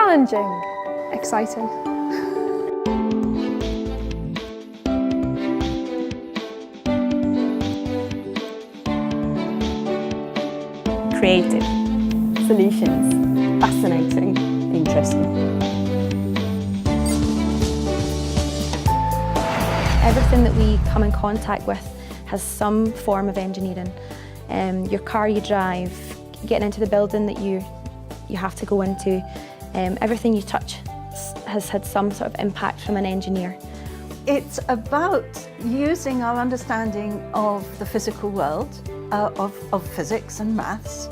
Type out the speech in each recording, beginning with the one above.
Challenging. Exciting. Creative. Solutions. Fascinating. Interesting. Everything that we come in contact with has some form of engineering. Your car you drive, getting into the building that you have to go into, everything you touch has had some sort of impact from an engineer. It's about using our understanding of the physical world, of physics and maths,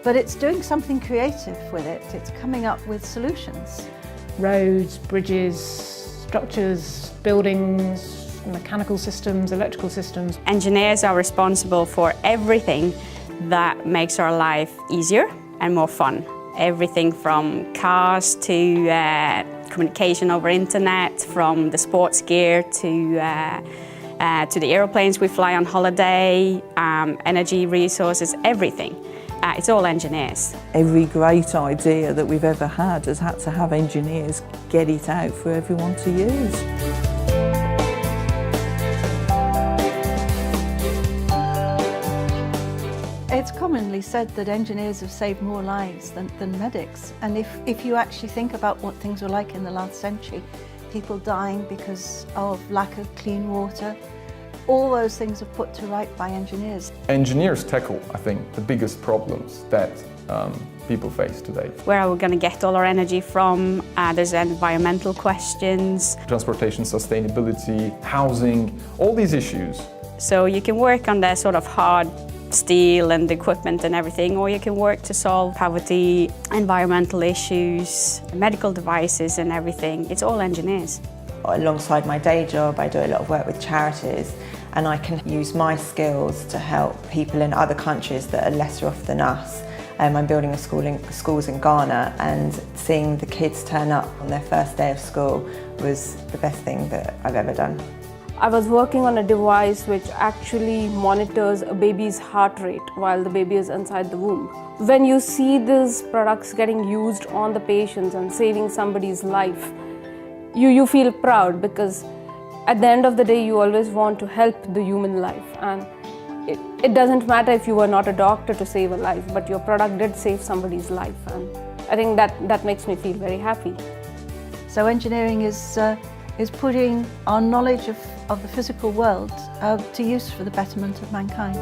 but it's doing something creative with it. It's coming up with solutions. Roads, bridges, structures, buildings, mechanical systems, electrical systems. Engineers are responsible for everything that makes our life easier and more fun. Everything from cars to communication over internet, from the sports gear to the aeroplanes we fly on holiday, energy resources, everything. It's all engineers. Every great idea that we've ever had has had to have engineers get it out for everyone to use. It's commonly said that engineers have saved more lives than medics. And if you actually think about what things were like in the last century, people dying because of lack of clean water, all those things are put to right by engineers. Engineers tackle, I think, the biggest problems that people face today. Where are we going to get all our energy from? There's environmental questions. Transportation, sustainability, housing, all these issues. So you can work on the sort of hard steel and equipment and everything, or you can work to solve poverty, environmental issues, medical devices and everything. It's all engineers. Alongside my day job, I do a lot of work with charities, and I can use my skills to help people in other countries that are lesser off than us. I'm building schools in Ghana, and seeing the kids turn up on their first day of school was the best thing that I've ever done. I was working on a device which actually monitors a baby's heart rate while the baby is inside the womb. When you see these products getting used on the patients and saving somebody's life, you feel proud, because at the end of the day you always want to help the human life, and it doesn't matter if you were not a doctor to save a life, but your product did save somebody's life, and I think that makes me feel very happy. So engineering is putting our knowledge of the physical world to use for the betterment of mankind.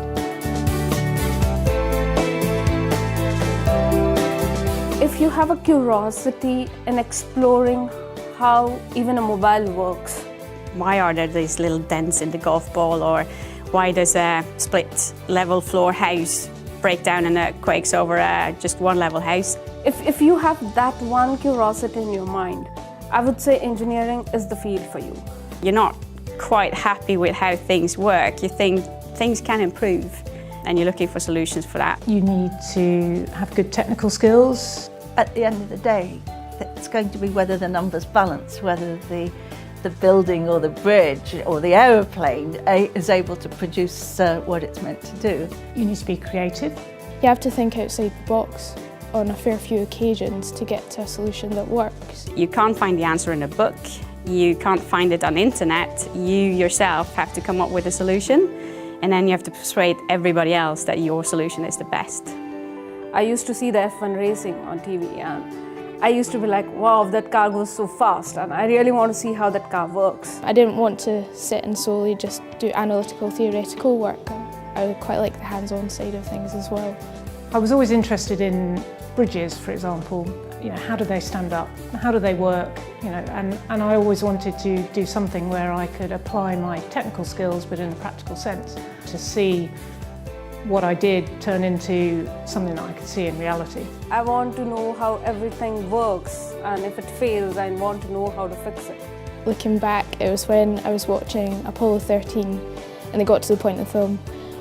If you have a curiosity in exploring how even a mobile works. Why are there these little dents in the golf ball, or why does a split level floor house break down and it quakes over just one level house? If you have that one curiosity in your mind, I would say engineering is the field for you. You're not quite happy with how things work. You think things can improve, and you're looking for solutions for that. You need to have good technical skills. At the end of the day, it's going to be whether the numbers balance, whether the building or the bridge or the aeroplane is able to produce what it's meant to do. You need to be creative. You have to think outside the box on a fair few occasions to get to a solution that works. You can't find the answer in a book. You can't find it on internet. You yourself have to come up with a solution, and then you have to persuade everybody else that your solution is the best. I used to see the F1 racing on TV, and I used to be like, wow, that car goes so fast, and I really want to see how that car works. I didn't want to sit and solely just do analytical, theoretical work. I would quite like the hands-on side of things as well. I was always interested in bridges, for example. You know, how do they stand up? How do they work? You know, and I always wanted to do something where I could apply my technical skills, but in a practical sense, to see what I did turn into something that I could see in reality. I want to know how everything works, and if it fails, I want to know how to fix it. Looking back, it was when I was watching Apollo 13 and they got to the point in the film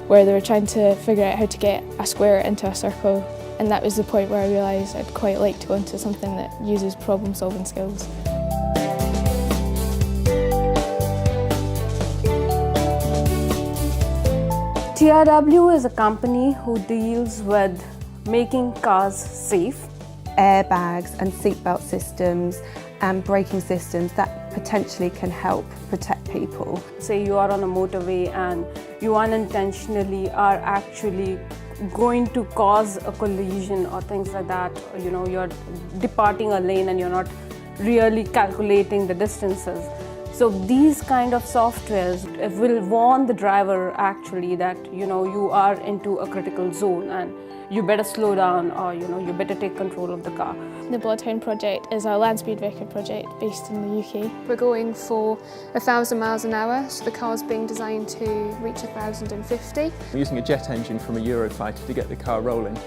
where they were trying to figure out how to get a square into a circle, and that was the point where I realised I'd quite like to go into something that uses problem-solving skills. TRW is a company who deals with making cars safe, airbags and seatbelt systems and braking systems that potentially can help protect people. Say you are on a motorway and you unintentionally are actually going to cause a collision or things like that. You know, you're departing a lane and you're not really calculating the distances. So these kind of softwares will warn the driver actually that, you know, you are into a critical zone and you better slow down, or, you know, you better take control of the car. The Bloodhound project is a land speed record project based in the UK. We're going for 1,000 miles an hour, so the car's being designed to reach 1,050. We're using a jet engine from a Eurofighter to get the car rolling,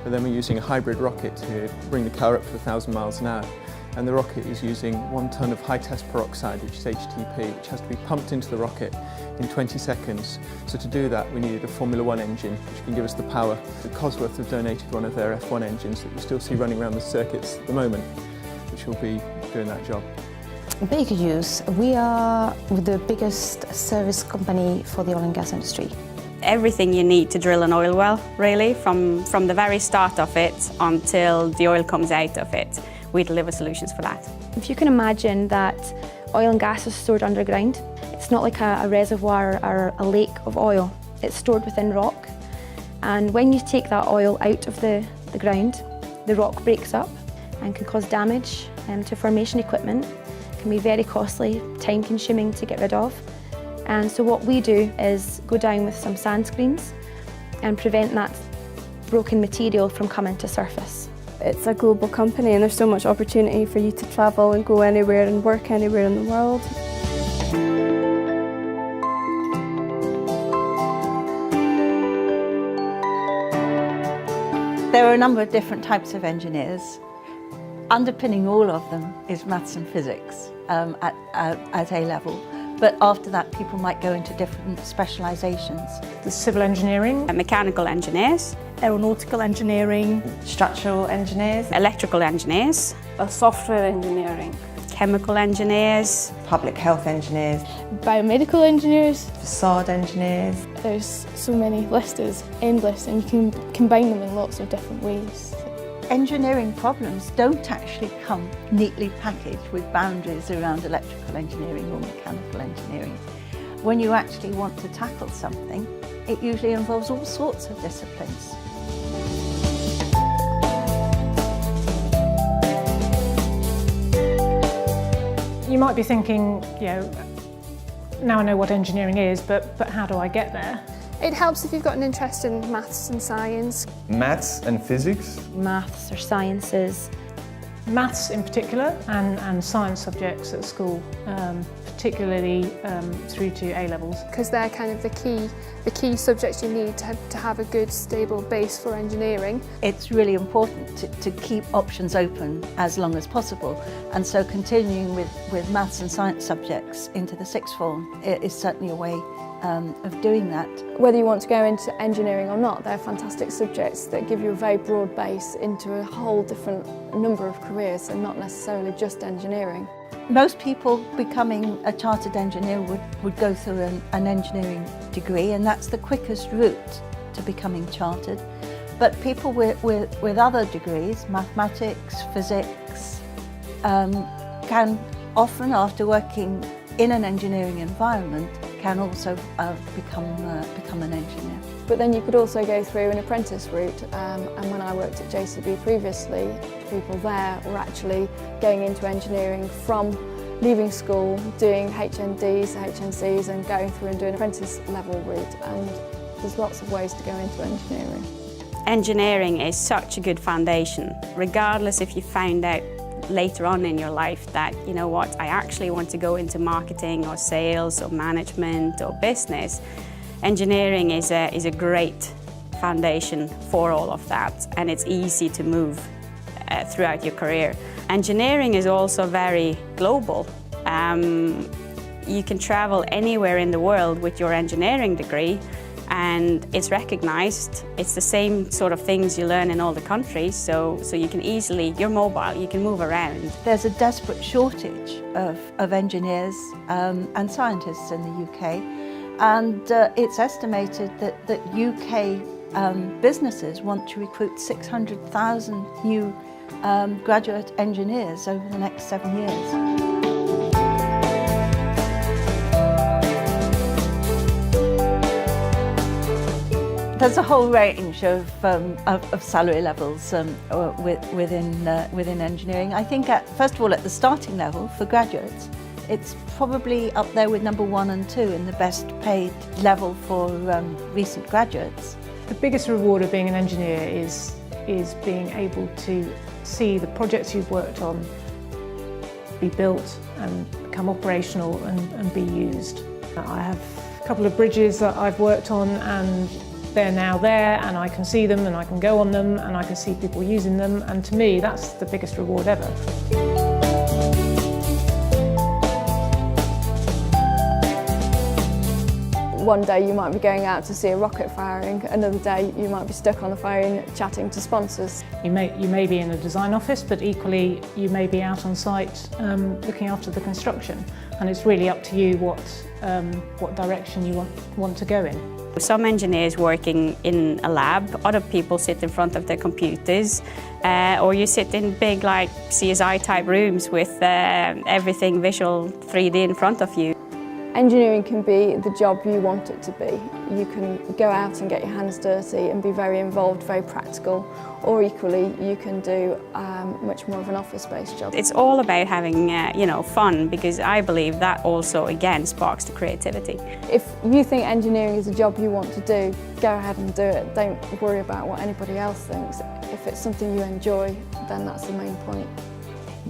but then we're using a hybrid rocket to bring the car up to 1,000 miles an hour. And the rocket is using 1 tonne of high-test peroxide, which is HTP, which has to be pumped into the rocket in 20 seconds. So to do that, we needed a Formula One engine, which can give us the power. The Cosworth have donated one of their F1 engines that you still see running around the circuits at the moment, which will be doing that job. Baker Hughes, we are the biggest service company for the oil and gas industry. Everything you need to drill an oil well, really, from the very start of it until the oil comes out of it. We deliver solutions for that. If you can imagine that oil and gas is stored underground, it's not like a reservoir or a lake of oil. It's stored within rock, and when you take that oil out of the ground, the rock breaks up and can cause damage to formation equipment. It can be very costly, time-consuming to get rid of. And so what we do is go down with some sand screens and prevent that broken material from coming to surface. It's a global company and there's so much opportunity for you to travel and go anywhere and work anywhere in the world. There are a number of different types of engineers. Underpinning all of them is maths and physics at A level. But after that, people might go into different specialisations. The civil engineering, Mechanical engineers, Aeronautical engineering, Structural engineers, electrical engineers, Software engineering, chemical engineers, public health engineers, Biomedical engineers. facade engineers. There's so many, list is endless and you can combine them in lots of different ways. Engineering problems don't actually come neatly packaged with boundaries around electrical engineering or mechanical engineering. When you actually want to tackle something, it usually involves all sorts of disciplines. you might be thinking, you know, now I know what engineering is, but how do I get there? It helps if you've got an interest in maths and science. Maths and physics. Maths or sciences. Maths in particular and science subjects at school, particularly through to A-levels. Because they're kind of the key subjects you need to have a good stable base for engineering. It's really important to keep options open as long as possible, and so continuing with maths and science subjects into the sixth form is certainly a way of doing that. Whether you want to go into engineering or not, they're fantastic subjects that give you a very broad base into a whole different number of careers and not necessarily just engineering. Most people becoming a chartered engineer would go through an engineering degree, and that's the quickest route to becoming chartered. But people with other degrees, mathematics, physics, can often, after working in an engineering environment, can also become an engineer. But then you could also go through an apprentice route, and when I worked at JCB previously, people there were actually going into engineering from leaving school, doing HNDs, HNCs and going through and doing an apprentice level route, and there's lots of ways to go into engineering. Engineering is such a good foundation, regardless if you find out later on in your life that, you know what, I actually want to go into marketing or sales or management or business. Engineering is a great foundation for all of that, and it's easy to move throughout your career. Engineering is also very global. You can travel anywhere in the world with your engineering degree, and it's recognized. It's the same sort of things you learn in all the countries, so you can easily, you're mobile, you can move around. There's a desperate shortage of engineers and scientists in the UK, and it's estimated that UK businesses want to recruit 600,000 new graduate engineers over the next 7 years. There's a whole range of salary levels within engineering. I think, first of all, at the starting level for graduates, it's probably up there with number 1 and 2 in the best paid level for recent graduates. The biggest reward of being an engineer is being able to see the projects you've worked on be built and become operational and be used. I have a couple of bridges that I've worked on, and they're now there, and I can see them and I can go on them and I can see people using them, and to me that's the biggest reward ever. One day you might be going out to see a rocket firing, another day you might be stuck on the phone chatting to sponsors. You may be in a design office, but equally you may be out on site looking after the construction, and it's really up to you what direction you want to go in. Some engineers working in a lab, other people sit in front of their computers, or you sit in big like CSI type rooms with everything visual 3D in front of you. Engineering can be the job you want it to be. You can go out and get your hands dirty and be very involved, very practical, or equally you can do much more of an office-based job. It's all about having fun, because I believe that also again sparks the creativity. If you think engineering is a job you want to do, go ahead and do it. Don't worry about what anybody else thinks. If it's something you enjoy, then that's the main point.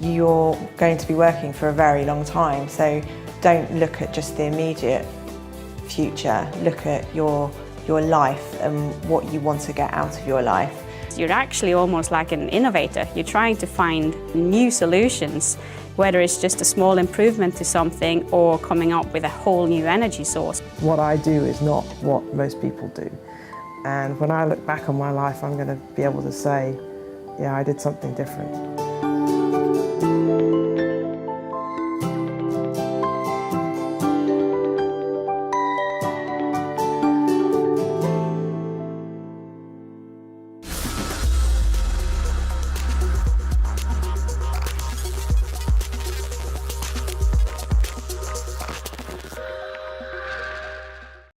You're going to be working for a very long time, so don't look at just the immediate future. Look at your life and what you want to get out of your life. You're actually almost like an innovator. You're trying to find new solutions, whether it's just a small improvement to something or coming up with a whole new energy source. What I do is not what most people do. And when I look back on my life, I'm going to be able to say, yeah, I did something different.